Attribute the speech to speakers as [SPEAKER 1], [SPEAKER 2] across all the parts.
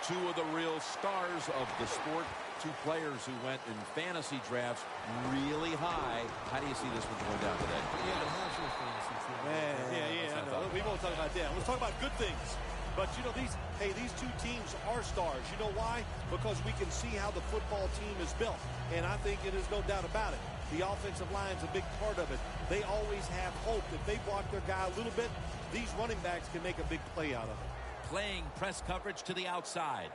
[SPEAKER 1] two of the real stars of the sport, two players who went in fantasy drafts really high. How do you see this one going down today?
[SPEAKER 2] Yeah, how's your fantasy team?
[SPEAKER 3] Yeah, I know. We won't talk about that. Let's talk about good things. But, you know, these two teams are stars. You know why? Because we can see how the football team is built. And I think it is no doubt about it. The offensive line's a big part of it. They always have hope. If they block their guy a little bit, these running backs can make a big play out of it.
[SPEAKER 1] Playing press coverage to the outside.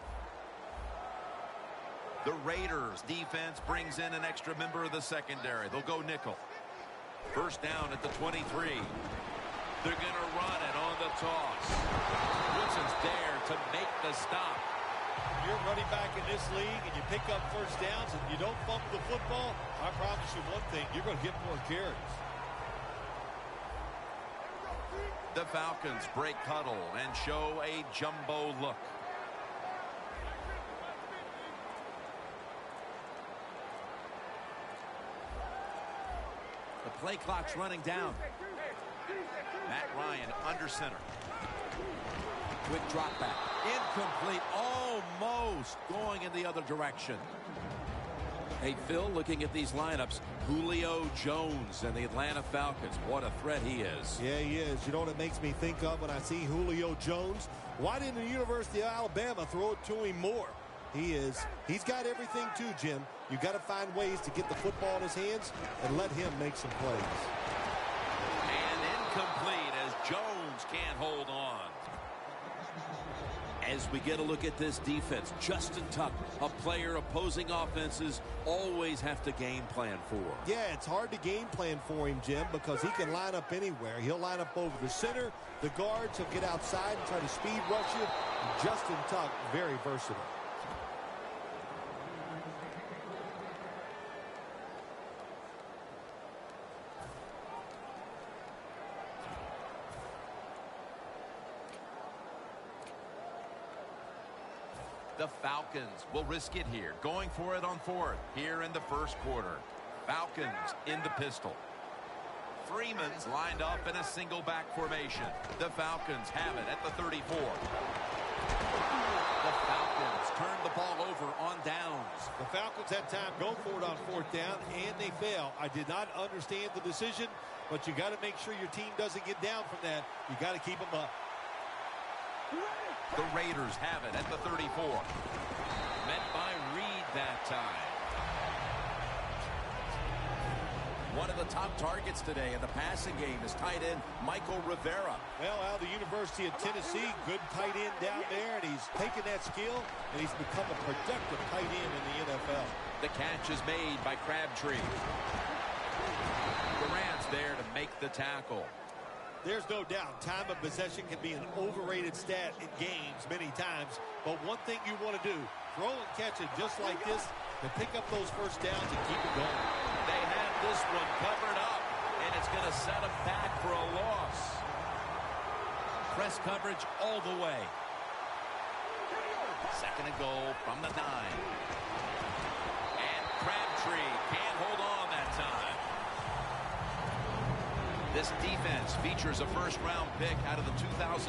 [SPEAKER 1] The Raiders defense brings in an extra member of the secondary. They'll go nickel. First down at the 23. They're going to run it on the toss. Woodson's there to make the stop.
[SPEAKER 3] You're running back in this league and you pick up first downs and you don't fumble the football, I promise you one thing, you're going to get more carries.
[SPEAKER 1] The Falcons break huddle and show a jumbo look. The play clock's running down. Matt Ryan under center. Quick drop back. Incomplete. Almost going in the other direction. Hey, Phil, looking at these lineups, Julio Jones and the Atlanta Falcons. What a threat he is.
[SPEAKER 3] Yeah, he is. You know what it makes me think of when I see Julio Jones? Why didn't the University of Alabama throw it to him more? He's got everything too, Jim. You got to find ways to get the football in his hands and let him make some plays.
[SPEAKER 1] And incomplete as Jones can't hold on. As we get a look at this defense, Justin Tuck, a player opposing offenses always have to game plan for.
[SPEAKER 3] Yeah, it's hard to game plan for him, Jim, because he can line up anywhere. He'll line up over the center, the guards, he'll get outside and try to speed rush you. Justin Tuck, very versatile.
[SPEAKER 1] The Falcons will risk it here, going for it on fourth here in the first quarter. Falcons in the pistol. Freeman's lined up in a single back formation. The Falcons have it at the 34. The Falcons turn the ball over on downs.
[SPEAKER 3] The Falcons had time go for it on fourth down, and they fail. I did not understand the decision, but you got to make sure your team doesn't get down from that. You got to keep them up.
[SPEAKER 1] The Raiders have it at the 34. Met by Reed that time. One of the top targets today in the passing game is tight end Michael Rivera.
[SPEAKER 3] Well, out of the University of Tennessee, good tight end down there, and he's taken that skill, and he's become a productive tight end in the NFL.
[SPEAKER 1] The catch is made by Crabtree. Durant's there to make the tackle.
[SPEAKER 3] There's no doubt time of possession can be an overrated stat in games many times, but one thing you want to do, throw and catch it just like this and pick up those first downs and keep it going.
[SPEAKER 1] They have this one covered up, and it's going to set them back for a loss. Press coverage all the way. Second and goal from the 9. And Crabtree can't hold on that time. This defense features a first-round pick out of the 2013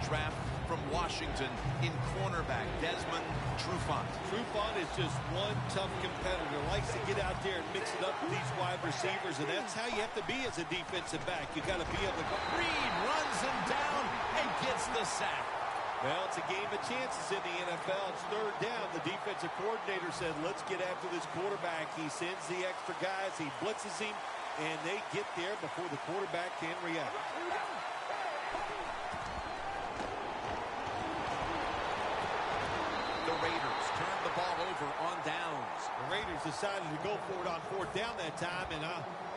[SPEAKER 1] draft from Washington in cornerback Desmond Trufant.
[SPEAKER 3] Trufant is just one tough competitor. Likes to get out there and mix it up with these wide receivers, and that's how you have to be as a defensive back. You got to be able to go.
[SPEAKER 1] Reed runs him down and gets the sack.
[SPEAKER 3] Well, it's a game of chances in the NFL. It's third down. The defensive coordinator said, let's get after this quarterback. He sends the extra guys. He blitzes him. And they get there before the quarterback can react.
[SPEAKER 1] The Raiders turn the ball over on downs.
[SPEAKER 3] The Raiders decided to go for it on fourth down that time, and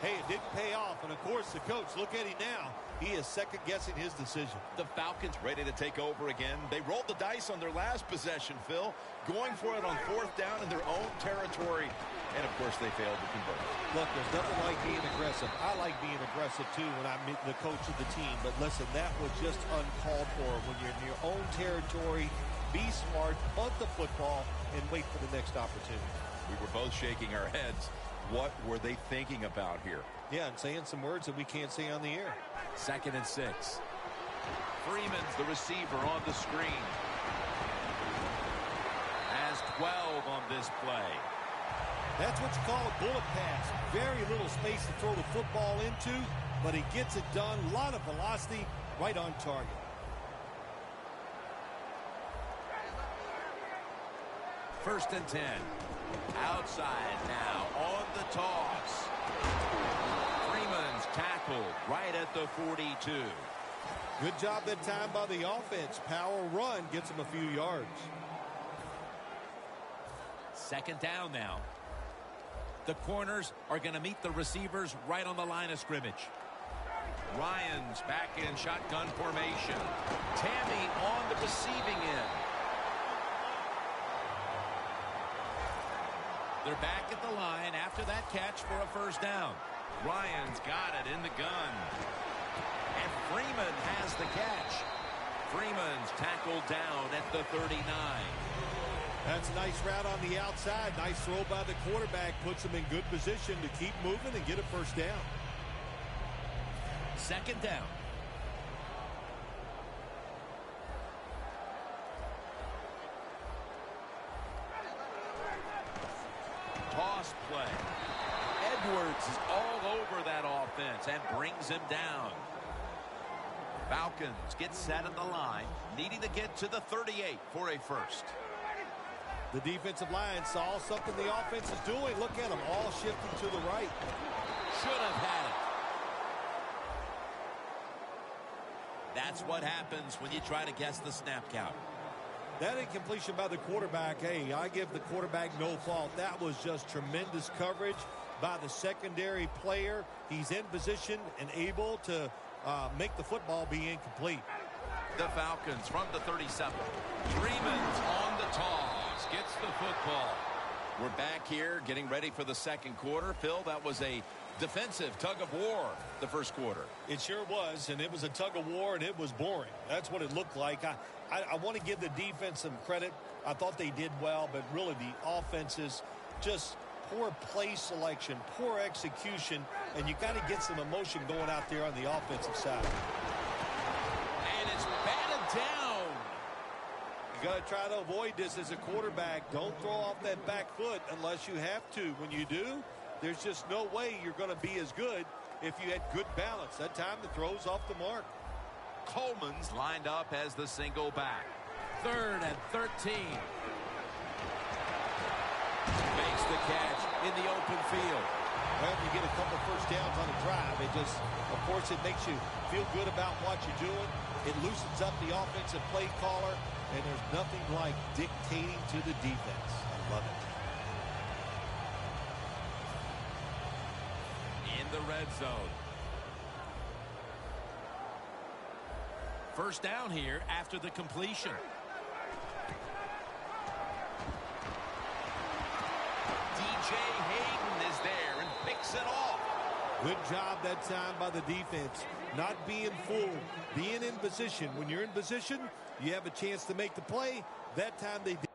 [SPEAKER 3] hey, it didn't pay off. And of course, the coach, look at him now. He is second-guessing his decision.
[SPEAKER 1] The Falcons ready to take over again. They rolled the dice on their last possession, Phil, going for it on fourth down in their own territory. And, of course, they failed to convert.
[SPEAKER 3] Look, there's nothing like being aggressive. I like being aggressive, too, when I'm the coach of the team. But, listen, that was just uncalled for. When you're in your own territory, be smart, punt the football, and wait for the next opportunity.
[SPEAKER 1] We were both shaking our heads. What were they thinking about here?
[SPEAKER 3] Yeah, and saying some words that we can't say on the air.
[SPEAKER 1] 2nd and 6. Freeman's the receiver on the screen. 12 on this play.
[SPEAKER 3] That's what you call a bullet pass. Very little space to throw the football into, but he gets it done. A lot of velocity, right on target.
[SPEAKER 1] First and 10. Outside now on the toss. Freeman's tackled right at the 42.
[SPEAKER 3] Good job that time by the offense. Power run gets him a few yards.
[SPEAKER 1] Second down now. The corners are going to meet the receivers right on the line of scrimmage. Ryan's back in shotgun formation. Tammy on the receiving end. They're back at the line after that catch for a first down. Ryan's got it in the gun. And Freeman has the catch. Freeman's tackled down at the 39.
[SPEAKER 3] That's a nice route on the outside. Nice throw by the quarterback. Puts him in good position to keep moving and get a first down.
[SPEAKER 1] Second down. Toss play. Edwards is all over that offense and brings him down. Falcons get set at the line, needing to get to the 38 for a first.
[SPEAKER 3] The defensive line saw something the offense is doing. Look at them all shifting to the right.
[SPEAKER 1] Should have had it. That's what happens when you try to guess the snap count.
[SPEAKER 3] That incompletion by the quarterback, hey, I give the quarterback no fault. That was just tremendous coverage by the secondary player. He's in position and able to make the football be incomplete.
[SPEAKER 1] The Falcons from the 37. Freeman's on the toss. Gets the football. We're back here getting ready for the second quarter. Phil, that was a defensive tug of war the first quarter.
[SPEAKER 3] It sure was, and it was a tug of war, and it was boring. That's what it looked like. I want to give the defense some credit. I thought they did well, but really the offenses just poor play selection, poor execution, and you got to get some emotion going out there on the offensive side.
[SPEAKER 1] And it's batted down.
[SPEAKER 3] You got to try to avoid this as a quarterback. Don't throw off that back foot unless you have to. When you do, there's just no way you're going to be as good if you had good balance. That time the throw's off the mark.
[SPEAKER 1] Coleman's lined up as the single back. 3rd and 13. Makes the catch in the open field.
[SPEAKER 3] Well, you get a couple first downs on a drive. It just, of course, it makes you feel good about what you're doing. It loosens up the offensive play caller, and there's nothing like dictating to the defense. I love it.
[SPEAKER 1] In the red zone. First down here after the completion. DJ Hayden is there and picks it off.
[SPEAKER 3] Good job that time by the defense. Not being fooled, being in position. When you're in position, you have a chance to make the play. That time they did.